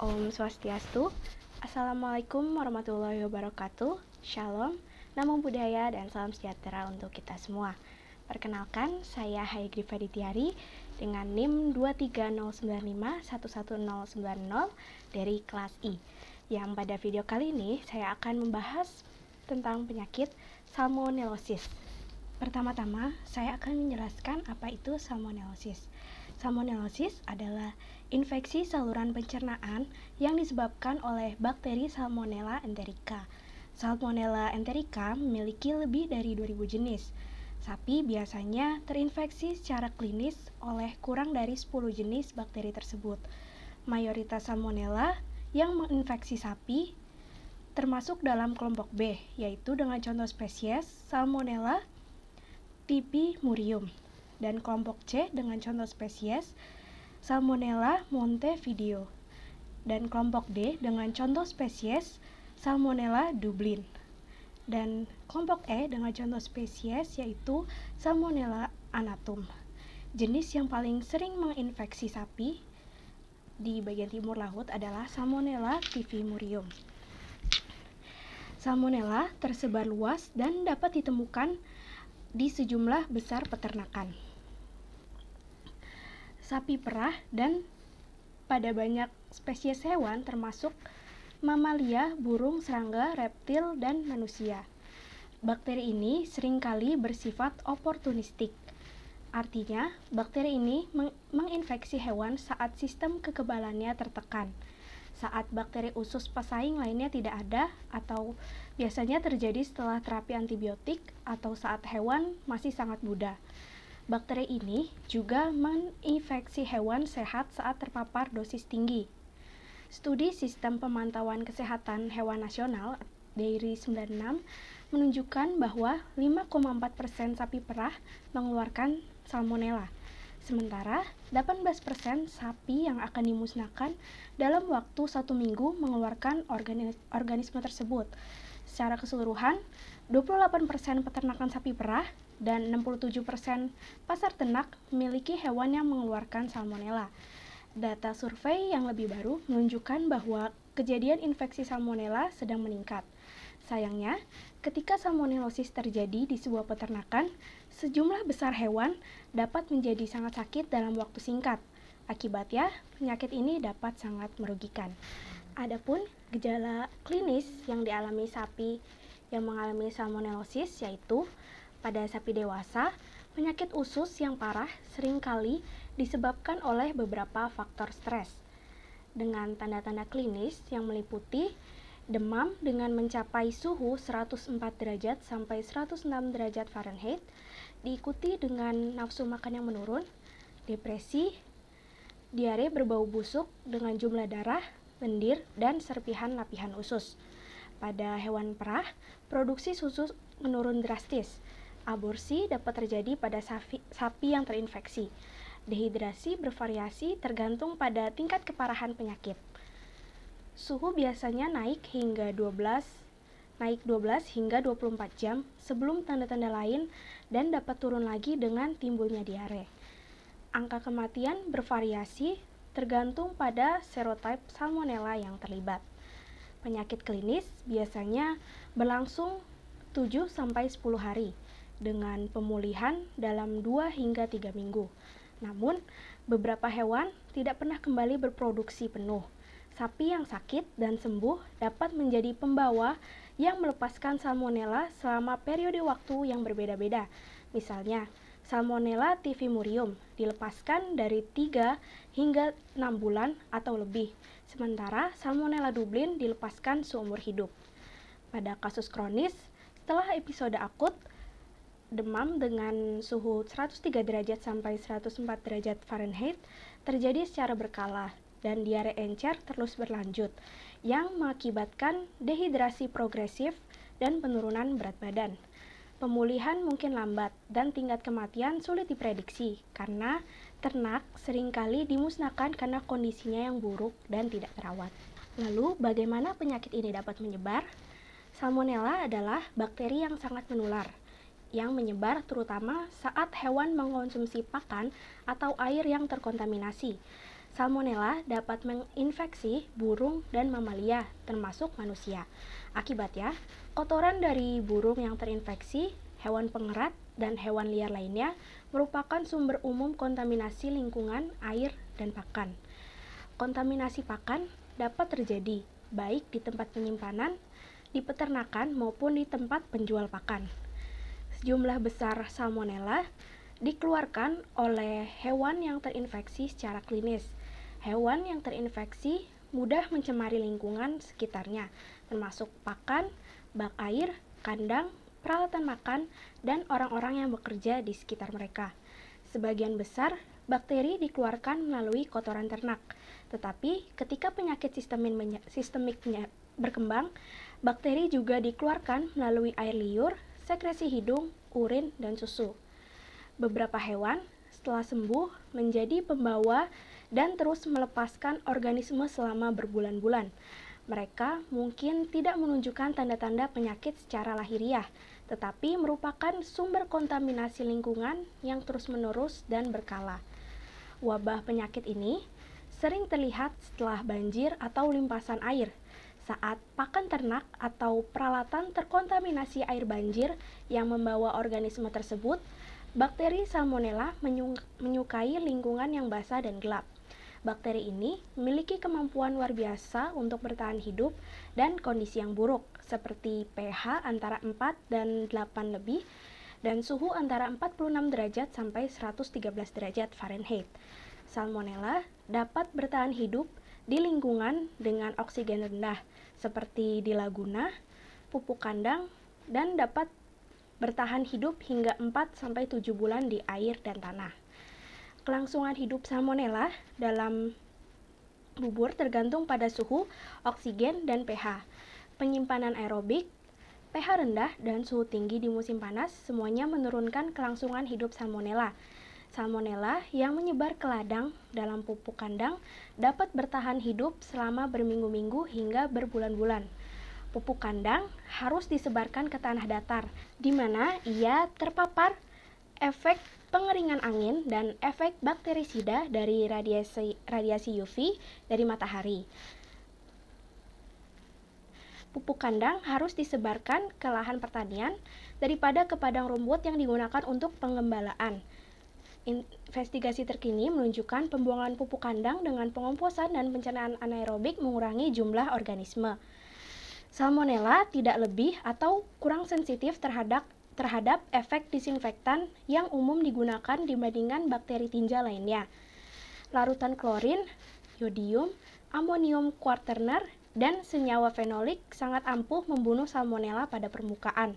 Om Swastiastu. Assalamualaikum warahmatullahi wabarakatuh. Shalom, namo buddhaya, dan salam sejahtera untuk kita semua. Perkenalkan, saya Haigri Faditiari dengan NIM 23095111090 dari kelas I. Yang pada video kali ini saya akan membahas tentang penyakit salmonellosis. Pertama-tama, saya akan menjelaskan apa itu salmonellosis. Salmonellosis adalah infeksi saluran pencernaan yang disebabkan oleh bakteri Salmonella enterica. Salmonella enterica memiliki lebih dari 2000 jenis. Sapi biasanya terinfeksi secara klinis oleh kurang dari 10 jenis bakteri tersebut. Mayoritas Salmonella yang menginfeksi sapi termasuk dalam kelompok B, yaitu dengan contoh spesies Salmonella typhimurium, dan kelompok C dengan contoh spesies Salmonella montevideo, dan kelompok D dengan contoh spesies Salmonella dublin, dan kelompok E dengan contoh spesies yaitu Salmonella anatum. Jenis yang paling sering menginfeksi sapi di bagian timur laut adalah Salmonella typhimurium. Salmonella tersebar luas dan dapat ditemukan di sejumlah besar peternakan sapi perah dan pada banyak spesies hewan termasuk mamalia, burung, serangga, reptil, dan manusia. Bakteri ini seringkali bersifat oportunistik. Artinya, bakteri ini menginfeksi hewan saat sistem kekebalannya tertekan. Saat bakteri usus pesaing lainnya tidak ada, atau biasanya terjadi setelah terapi antibiotik atau saat hewan masih sangat muda. Bakteri ini juga menginfeksi hewan sehat saat terpapar dosis tinggi. Studi Sistem Pemantauan Kesehatan Hewan Nasional Dairy 96 menunjukkan bahwa 5,4% sapi perah mengeluarkan salmonella. Sementara 18% sapi yang akan dimusnahkan dalam waktu 1 minggu mengeluarkan organisme tersebut. Secara keseluruhan, 28% peternakan sapi perah dan 67% pasar ternak memiliki hewan yang mengeluarkan salmonella. Data survei yang lebih baru menunjukkan bahwa kejadian infeksi salmonella sedang meningkat. Sayangnya, ketika salmonellosis terjadi di sebuah peternakan, sejumlah besar hewan dapat menjadi sangat sakit dalam waktu singkat. Akibatnya, penyakit ini dapat sangat merugikan. Adapun gejala klinis yang dialami sapi yang mengalami salmonellosis yaitu pada sapi dewasa, penyakit usus yang parah seringkali disebabkan oleh beberapa faktor stres. Dengan tanda-tanda klinis yang meliputi demam dengan mencapai suhu 104 derajat sampai 106 derajat Fahrenheit, diikuti dengan nafsu makan yang menurun, depresi, diare berbau busuk dengan jumlah darah, lendir, dan serpihan lapihan usus. Pada hewan perah, produksi susu menurun drastis. Aborsi dapat terjadi pada sapi yang terinfeksi. Dehidrasi bervariasi tergantung pada tingkat keparahan penyakit. Suhu biasanya naik 12 hingga 24 jam sebelum tanda-tanda lain dan dapat turun lagi dengan timbulnya diare. Angka kematian bervariasi tergantung pada serotype salmonella yang terlibat. Penyakit klinis biasanya berlangsung 7-10 hari dengan pemulihan dalam 2 hingga 3 minggu. Namun, beberapa hewan tidak pernah kembali berproduksi penuh. Sapi yang sakit dan sembuh dapat menjadi pembawa yang melepaskan salmonella selama periode waktu yang berbeda-beda. Misalnya, Salmonella typhimurium dilepaskan dari 3 hingga 6 bulan atau lebih, sementara Salmonella dublin dilepaskan seumur hidup. Pada kasus kronis, setelah episode akut, demam dengan suhu 103 derajat sampai 104 derajat Fahrenheit terjadi secara berkala dan diare encer terus berlanjut yang mengakibatkan dehidrasi progresif dan penurunan berat badan. Pemulihan mungkin lambat dan tingkat kematian sulit diprediksi karena ternak seringkali dimusnahkan karena kondisinya yang buruk dan tidak terawat. Lalu, bagaimana penyakit ini dapat menyebar? Salmonella adalah bakteri yang sangat menular, yang menyebar terutama saat hewan mengkonsumsi pakan atau air yang terkontaminasi. Salmonella dapat menginfeksi burung dan mamalia, termasuk manusia. Akibatnya, kotoran dari burung yang terinfeksi, hewan pengerat, dan hewan liar lainnya merupakan sumber umum kontaminasi lingkungan, air, dan pakan. Kontaminasi pakan dapat terjadi baik di tempat penyimpanan, di peternakan, maupun di tempat penjual pakan. Sejumlah besar salmonella dikeluarkan oleh hewan yang terinfeksi secara klinis. Hewan yang terinfeksi mudah mencemari lingkungan sekitarnya, termasuk pakan, bak air, kandang, peralatan makan, dan orang-orang yang bekerja di sekitar mereka. Sebagian besar bakteri dikeluarkan melalui kotoran ternak, tetapi ketika penyakit sistemiknya berkembang, bakteri juga dikeluarkan melalui air liur, sekresi hidung, urin, dan susu. Beberapa hewan setelah sembuh menjadi pembawa dan terus melepaskan organisme selama berbulan-bulan. Mereka mungkin tidak menunjukkan tanda-tanda penyakit secara lahiriah, tetapi merupakan sumber kontaminasi lingkungan yang terus-menerus dan berkala. Wabah penyakit ini sering terlihat setelah banjir atau limpasan air, saat pakan ternak atau peralatan terkontaminasi air banjir yang membawa organisme tersebut. Bakteri Salmonella menyukai lingkungan yang basah dan gelap. Bakteri ini memiliki kemampuan luar biasa untuk bertahan hidup dan kondisi yang buruk, seperti pH antara 4 dan 8 lebih, dan suhu antara 46 derajat sampai 113 derajat Fahrenheit. Salmonella dapat bertahan hidup di lingkungan dengan oksigen rendah, seperti di laguna, pupuk kandang, dan dapat bertahan hidup hingga 4-7 bulan di air dan tanah. Kelangsungan hidup Salmonella dalam bubur tergantung pada suhu, oksigen, dan pH. Penyimpanan aerobik, pH rendah, dan suhu tinggi di musim panas semuanya menurunkan kelangsungan hidup Salmonella. Salmonella yang menyebar ke ladang dalam pupuk kandang dapat bertahan hidup selama berminggu-minggu hingga berbulan-bulan. Pupuk kandang harus disebarkan ke tanah datar, di mana ia terpapar efek pengeringan angin dan efek bakterisida dari radiasi UV dari matahari. Pupuk kandang harus disebarkan ke lahan pertanian daripada ke padang rumput yang digunakan untuk pengembalaan. Investigasi terkini menunjukkan pembuangan pupuk kandang dengan pengomposan dan pencernaan anaerobik mengurangi jumlah organisme. Salmonella tidak lebih atau kurang sensitif terhadap efek disinfektan yang umum digunakan dibandingkan bakteri tinja lainnya. Larutan klorin, yodium, amonium kuaterner, dan senyawa fenolik sangat ampuh membunuh salmonella pada permukaan.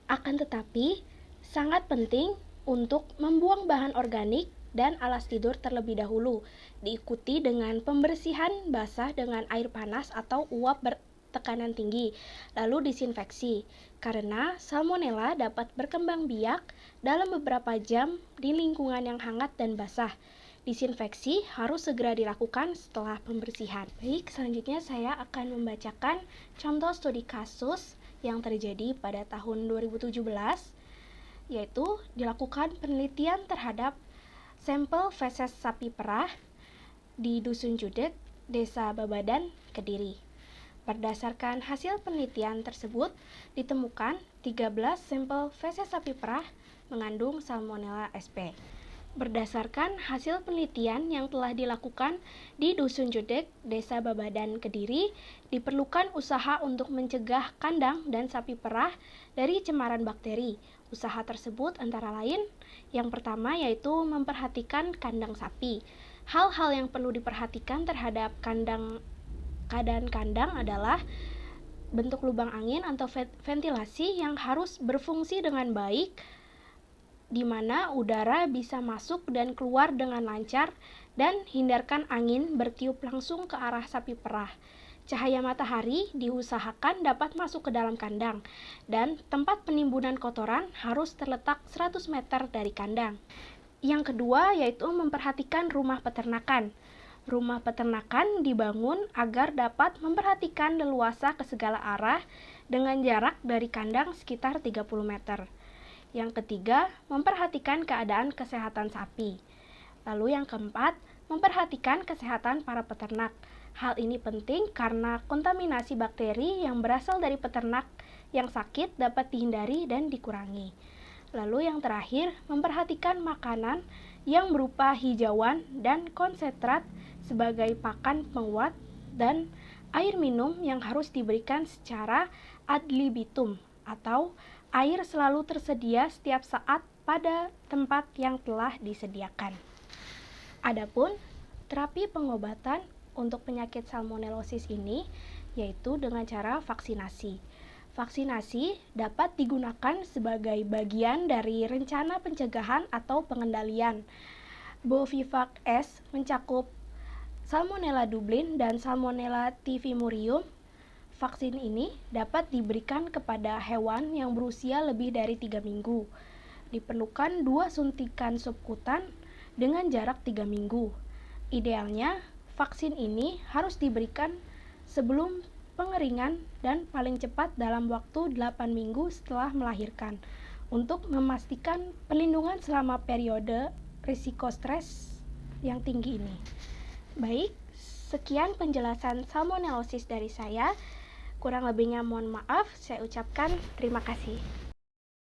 Akan tetapi, sangat penting untuk membuang bahan organik dan alas tidur terlebih dahulu, diikuti dengan pembersihan basah dengan air panas atau uap tekanan tinggi, lalu disinfeksi, karena salmonella dapat berkembang biak dalam beberapa jam di lingkungan yang hangat dan basah. Disinfeksi harus segera dilakukan setelah pembersihan. Baik, selanjutnya saya akan membacakan contoh studi kasus yang terjadi pada tahun 2017, yaitu dilakukan penelitian terhadap sampel feses sapi perah di Dusun Judek, Desa Babadan, Kediri. Berdasarkan hasil penelitian tersebut, ditemukan 13 sampel feses sapi perah mengandung Salmonella sp. Berdasarkan hasil penelitian yang telah dilakukan di Dusun Judek, Desa Babadan, Kediri, diperlukan usaha untuk mencegah kandang dan sapi perah dari cemaran bakteri. Usaha tersebut antara lain, yang pertama yaitu memperhatikan kandang sapi. Hal-hal yang perlu diperhatikan terhadap keadaan kandang adalah bentuk lubang angin atau ventilasi yang harus berfungsi dengan baik, di mana udara bisa masuk dan keluar dengan lancar, dan hindarkan angin bertiup langsung ke arah sapi perah. Cahaya matahari diusahakan dapat masuk ke dalam kandang, dan tempat penimbunan kotoran harus terletak 100 meter dari kandang. Yang kedua yaitu memperhatikan rumah peternakan. Rumah peternakan dibangun agar dapat memperhatikan leluasa ke segala arah dengan jarak dari kandang sekitar 30 meter. Yang ketiga, memperhatikan keadaan kesehatan sapi. Lalu yang keempat, memperhatikan kesehatan para peternak. Hal ini penting karena kontaminasi bakteri yang berasal dari peternak yang sakit dapat dihindari dan dikurangi. Lalu yang terakhir, memperhatikan makanan yang berupa hijauan dan konsentrat sebagai pakan penguat dan air minum yang harus diberikan secara ad libitum atau air selalu tersedia setiap saat pada tempat yang telah disediakan. Adapun terapi pengobatan untuk penyakit salmonellosis ini yaitu dengan cara vaksinasi. Vaksinasi dapat digunakan sebagai bagian dari rencana pencegahan atau pengendalian. Bovivax S mencakup Salmonella Dublin dan Salmonella typhimurium. Vaksin ini dapat diberikan kepada hewan yang berusia lebih dari 3 minggu. Diperlukan 2 suntikan subkutan dengan jarak 3 minggu. Idealnya, vaksin ini harus diberikan sebelum pengeringan dan paling cepat dalam waktu 8 minggu setelah melahirkan untuk memastikan perlindungan selama periode risiko stres yang tinggi ini. Baik, sekian penjelasan salmonellosis dari saya. Kurang lebihnya mohon maaf, saya ucapkan terima kasih.